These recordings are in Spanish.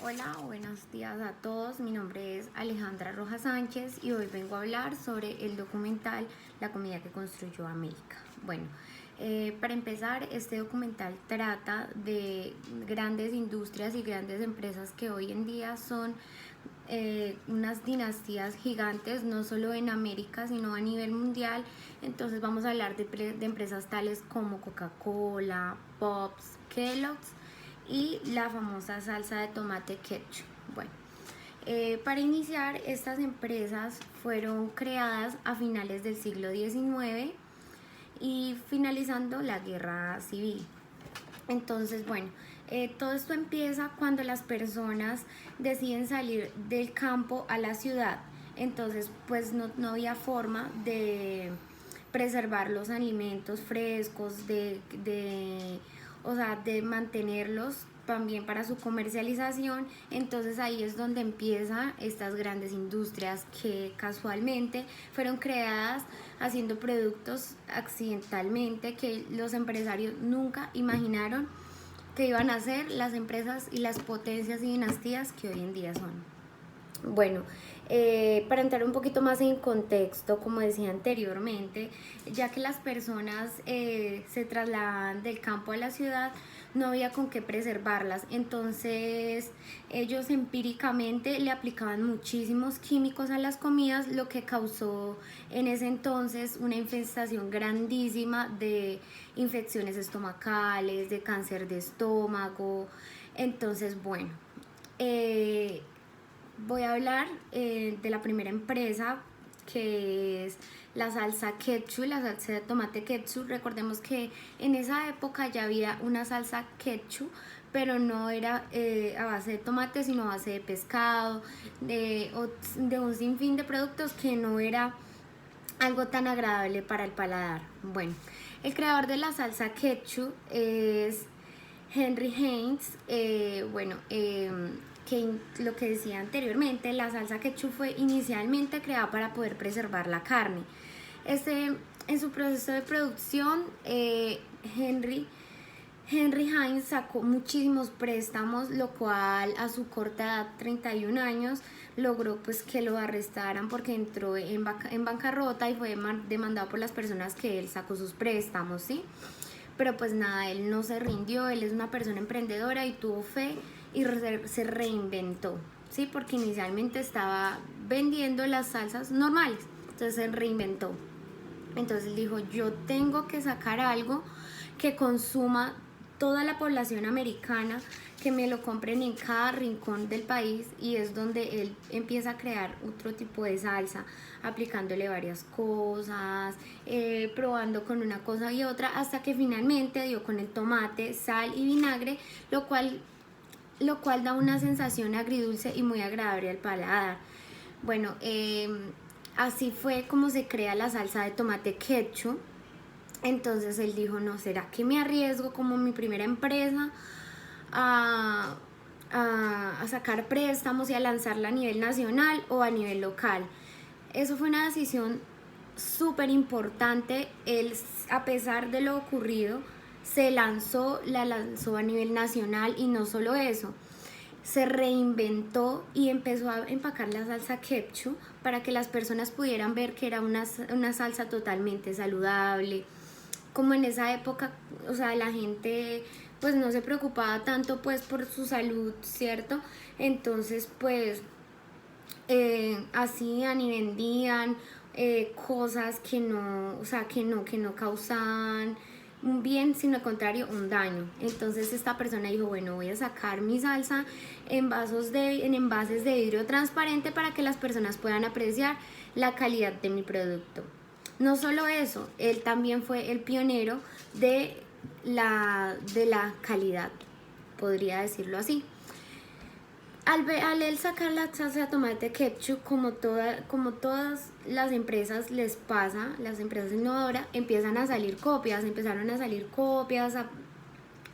Hola, buenos días a todos. Mi nombre es Alejandra Rojas Sánchez y hoy vengo a hablar sobre el documental La comida que construyó América. Bueno, para empezar, este documental trata de grandes industrias y grandes empresas que hoy en día son unas dinastías gigantes, no solo en América, sino a nivel mundial. Entonces vamos a hablar de empresas tales como Coca-Cola, Pops, Kellogg's y la famosa salsa de tomate ketchup. Bueno, para iniciar, estas empresas fueron creadas a finales del siglo XIX y finalizando la guerra civil. Entonces, bueno, todo esto empieza cuando las personas deciden salir del campo a la ciudad. Entonces, pues no había forma de preservar los alimentos frescos, o sea, de mantenerlos también para su comercialización. Entonces ahí es donde empiezan estas grandes industrias que casualmente fueron creadas haciendo productos accidentalmente que los empresarios nunca imaginaron que iban a ser las empresas y las potencias y dinastías que hoy en día son. Bueno, para entrar un poquito más en contexto, como decía anteriormente, ya que las personas se trasladan del campo a la ciudad, no había con qué preservarlas. Entonces, ellos empíricamente le aplicaban muchísimos químicos a las comidas, lo que causó en ese entonces una infestación grandísima de infecciones estomacales, de cáncer de estómago. Entonces, bueno, voy a hablar de la primera empresa, que es la salsa ketchup, la salsa de tomate ketchup. Recordemos que en esa época ya había una salsa ketchup, pero no era a base de tomate, sino a base de pescado, de un sinfín de productos que no era algo tan agradable para el paladar. Bueno, el creador de la salsa ketchup es Henry Heinz. Que lo que decía anteriormente, la salsa ketchup fue inicialmente creada para poder preservar la carne. En su proceso de producción, Henry Heinz sacó muchísimos préstamos, lo cual a su corta edad, 31 años, logró pues que lo arrestaran porque entró en bancarrota y fue demandado por las personas que él sacó sus préstamos, ¿sí? Pero pues nada, él no se rindió, él es una persona emprendedora y tuvo fe y se reinventó, ¿sí? Porque inicialmente estaba vendiendo las salsas normales, entonces se reinventó. Entonces él dijo, yo tengo que sacar algo que consuma toda la población americana, que me lo compren en cada rincón del país, y es donde él empieza a crear otro tipo de salsa, aplicándole varias cosas, probando con una cosa y otra, hasta que finalmente dio con el tomate, sal y vinagre, lo cual da una sensación agridulce y muy agradable al paladar. Bueno, así fue como se crea la salsa de tomate ketchup. Entonces él dijo, no, ¿será que me arriesgo como mi primera empresa a, a sacar préstamos y a lanzarla a nivel nacional o a nivel local? Eso fue una decisión súper importante. Él, a pesar de lo ocurrido, la lanzó a nivel nacional, y no solo eso, se reinventó y empezó a empacar la salsa ketchup para que las personas pudieran ver que era una salsa totalmente saludable. Como en esa época, o sea, la gente pues no se preocupaba tanto pues por su salud, ¿cierto? Entonces pues hacían y vendían cosas que no, o sea, que no causaban un bien, sino al contrario, un daño. Entonces esta persona dijo, bueno, voy a sacar mi salsa en envases de vidrio transparente para que las personas puedan apreciar la calidad de mi producto. No solo eso, él también fue el pionero de la calidad, podría decirlo así. Al él sacar la salsa de tomate ketchup, como todas las empresas les pasa, las empresas innovadoras, empezaron a salir copias, a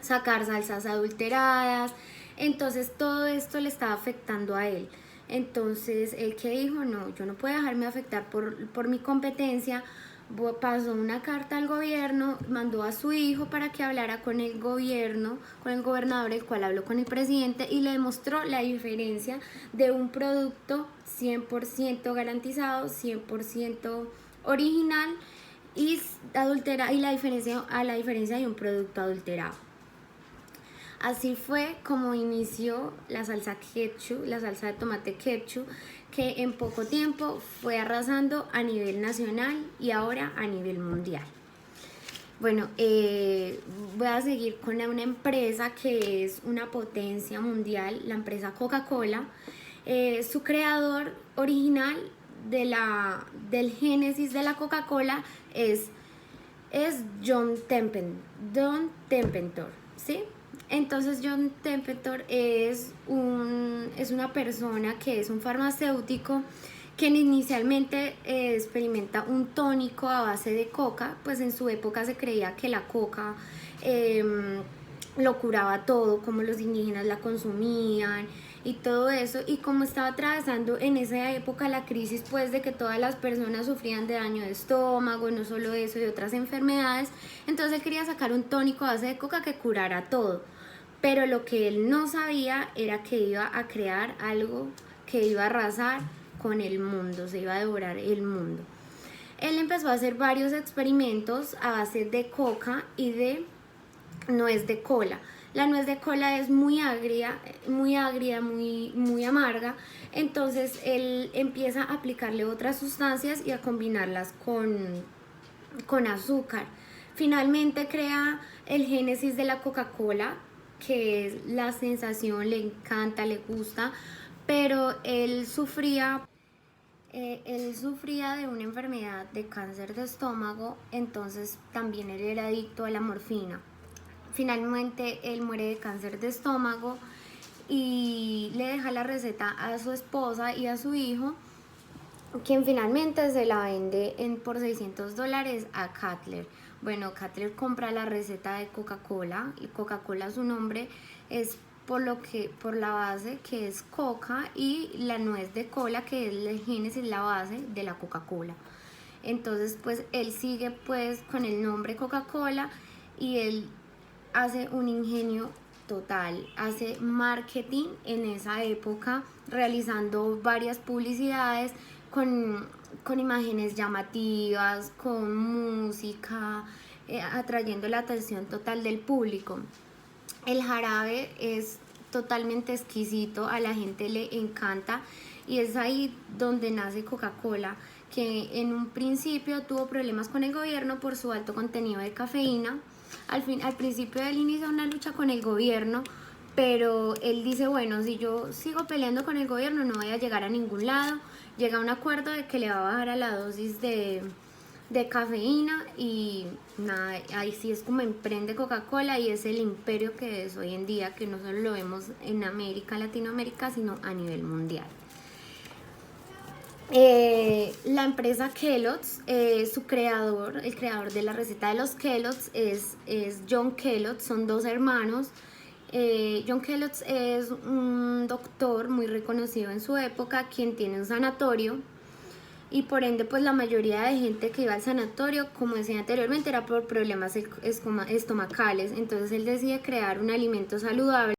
sacar salsas adulteradas. Entonces todo esto le estaba afectando a él. Entonces él que dijo, no, yo no puedo dejarme afectar por mi competencia, pasó una carta al gobierno, mandó a su hijo para que hablara con el gobierno, con el gobernador, el cual habló con el presidente y le demostró la diferencia de un producto 100% garantizado, 100% original y adultera, y la diferencia de un producto adulterado. Así fue como inició la salsa ketchup, la salsa de tomate ketchup, que en poco tiempo fue arrasando a nivel nacional y ahora a nivel mundial. Bueno, voy a seguir con una empresa que es una potencia mundial, la empresa Coca-Cola. Su creador original del génesis de la Coca-Cola es John Tempentor, ¿sí? Entonces John Tempentor es una persona que es un farmacéutico que inicialmente experimenta un tónico a base de coca, pues en su época se creía que la coca lo curaba todo, como los indígenas la consumían y todo eso, y como estaba atravesando en esa época la crisis pues de que todas las personas sufrían de daño de estómago, no solo eso, de otras enfermedades, entonces él quería sacar un tónico a base de coca que curara todo, pero lo que él no sabía era que iba a crear algo que iba a arrasar con el mundo, se iba a devorar el mundo. Él empezó a hacer varios experimentos a base de coca y de nuez de cola. La nuez de cola es muy agria, muy amarga, entonces él empieza a aplicarle otras sustancias y a combinarlas con azúcar. Finalmente crea el génesis de la Coca-Cola, que es la sensación, le encanta, le gusta, pero él sufría de una enfermedad de cáncer de estómago, entonces también él era adicto a la morfina. Finalmente él muere de cáncer de estómago y le deja la receta a su esposa y a su hijo, quien finalmente se la vende por $600 a Cutler. Bueno, Cutler compra la receta de Coca-Cola, y Coca-Cola, su nombre es por la base que es coca, y la nuez de cola, que es el génesis, la base de la Coca-Cola. Entonces pues él sigue pues con el nombre Coca-Cola y él hace un ingenio total, hace marketing en esa época, realizando varias publicidades con imágenes llamativas, con música, atrayendo la atención total del público. El jarabe es totalmente exquisito, a la gente le encanta, y es ahí donde nace Coca-Cola, que en un principio tuvo problemas con el gobierno por su alto contenido de cafeína. Al principio él inicia una lucha con el gobierno, pero él dice, bueno, si yo sigo peleando con el gobierno no voy a llegar a ningún lado. Llega a un acuerdo de que le va a bajar a la dosis de cafeína, y nada, ahí sí es como emprende Coca-Cola, y es el imperio que es hoy en día, que no solo lo vemos en América, Latinoamérica, sino a nivel mundial. La empresa Kellogg's, el creador de la receta de los Kellogg's es John Kellogg, son dos hermanos. John Kellogg es un doctor muy reconocido en su época, quien tiene un sanatorio, y por ende pues la mayoría de gente que iba al sanatorio, como decía anteriormente, era por problemas estomacales. Entonces él decide crear un alimento saludable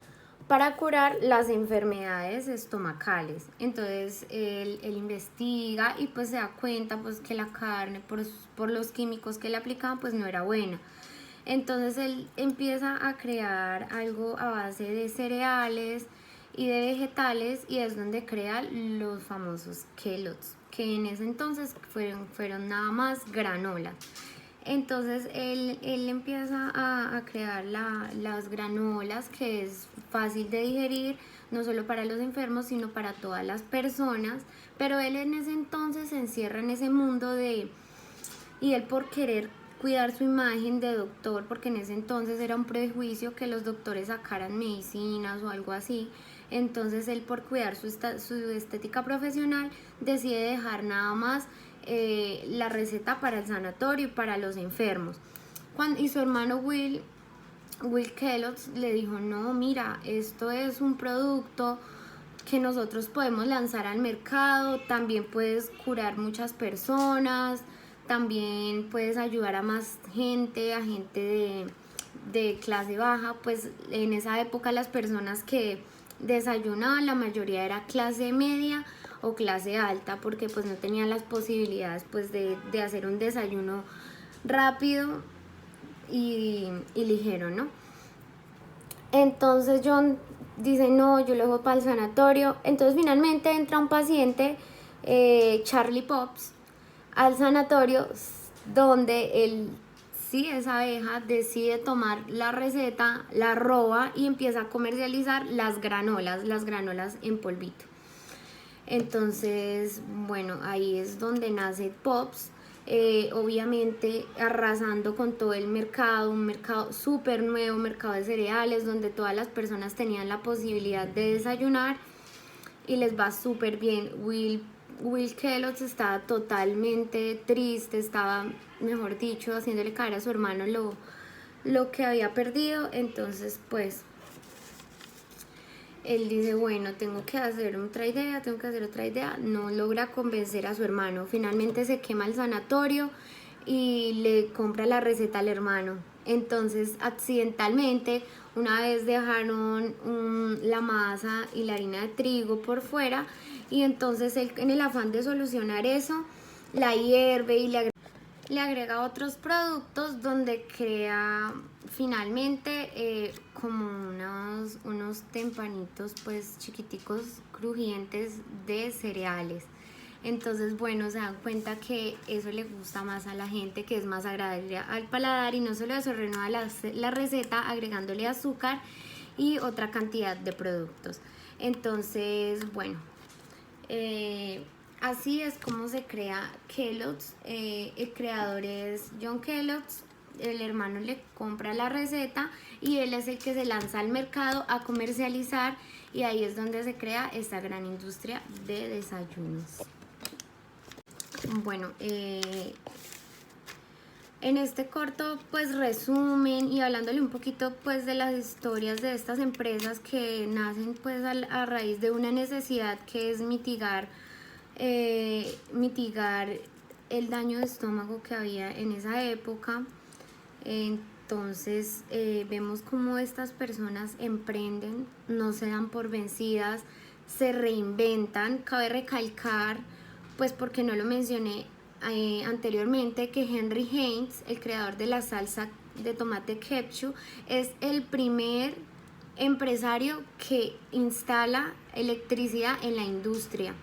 para curar las enfermedades estomacales. Entonces él investiga y pues se da cuenta pues que la carne por los químicos que le aplicaban pues no era buena. Entonces él empieza a crear algo a base de cereales y de vegetales, y es donde crea los famosos Kellogg's, que en ese entonces fueron nada más granola. Entonces él empieza a crear las granolas, que es fácil de digerir, no solo para los enfermos, sino para todas las personas. Pero él en ese entonces se encierra en ese mundo y él, por querer cuidar su imagen de doctor, porque en ese entonces era un prejuicio que los doctores sacaran medicinas o algo así, entonces él, por cuidar su estética profesional, decide dejar nada más la receta para el sanatorio y para los enfermos. Y su hermano Will Kellogg le dijo, no, mira, esto es un producto que nosotros podemos lanzar al mercado, también puedes curar muchas personas, también puedes ayudar a más gente, a gente de clase baja. Pues en esa época las personas que desayunaban, la mayoría era clase media o clase alta, porque pues no tenían las posibilidades pues de hacer un desayuno rápido y ligero, ¿no? Entonces John dice, no, yo lo dejo para el sanatorio. Entonces finalmente entra un paciente, Charlie Pops, al sanatorio, donde él, sí, esa abeja decide tomar la receta, la roba y empieza a comercializar las granolas en polvito. Entonces, bueno, ahí es donde nace Pops, obviamente arrasando con todo el mercado, un mercado súper nuevo, mercado de cereales, donde todas las personas tenían la posibilidad de desayunar y les va súper bien. Will Kellogg estaba totalmente triste, estaba, mejor dicho, haciéndole caer a su hermano lo que había perdido. Entonces, pues, él dice, bueno, tengo que hacer otra idea, no logra convencer a su hermano, finalmente se quema el sanatorio y le compra la receta al hermano. Entonces, accidentalmente, una vez dejaron la masa y la harina de trigo por fuera, y entonces él, en el afán de solucionar eso, la hierve y le agrega otros productos, donde crea finalmente como unos tempanitos pues chiquiticos, crujientes de cereales. Entonces, bueno, se dan cuenta que eso le gusta más a la gente, que es más agradable al paladar, y no solo eso, renueva la receta agregándole azúcar y otra cantidad de productos. Entonces, bueno, así es como se crea Kellogg's. El creador es John Kellogg. El hermano le compra la receta y él es el que se lanza al mercado a comercializar, y ahí es donde se crea esta gran industria de desayunos. Bueno, en este corto pues resumen y hablándole un poquito pues de las historias de estas empresas que nacen pues a raíz de una necesidad, que es mitigar el daño de estómago que había en esa época. Entonces vemos cómo estas personas emprenden, no se dan por vencidas, se reinventan. Cabe recalcar, pues porque no lo mencioné anteriormente, que Henry Heinz, el creador de la salsa de tomate ketchup, es el primer empresario que instala electricidad en la industria.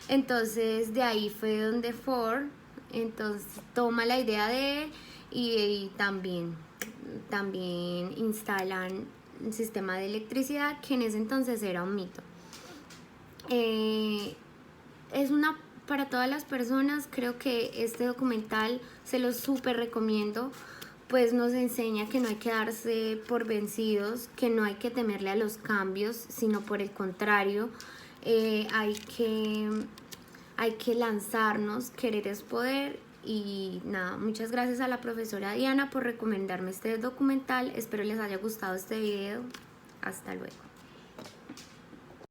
Entonces de ahí fue donde Ford entonces toma la idea de él y también instalan un sistema de electricidad, que en ese entonces era un mito. Es una para todas las personas. Creo que este documental se lo súper recomiendo, pues nos enseña que no hay que darse por vencidos, que no hay que temerle a los cambios, sino por el contrario, hay que lanzarnos, querer es poder. Y nada, muchas gracias a la profesora Diana por recomendarme este documental. Espero les haya gustado este video. Hasta luego.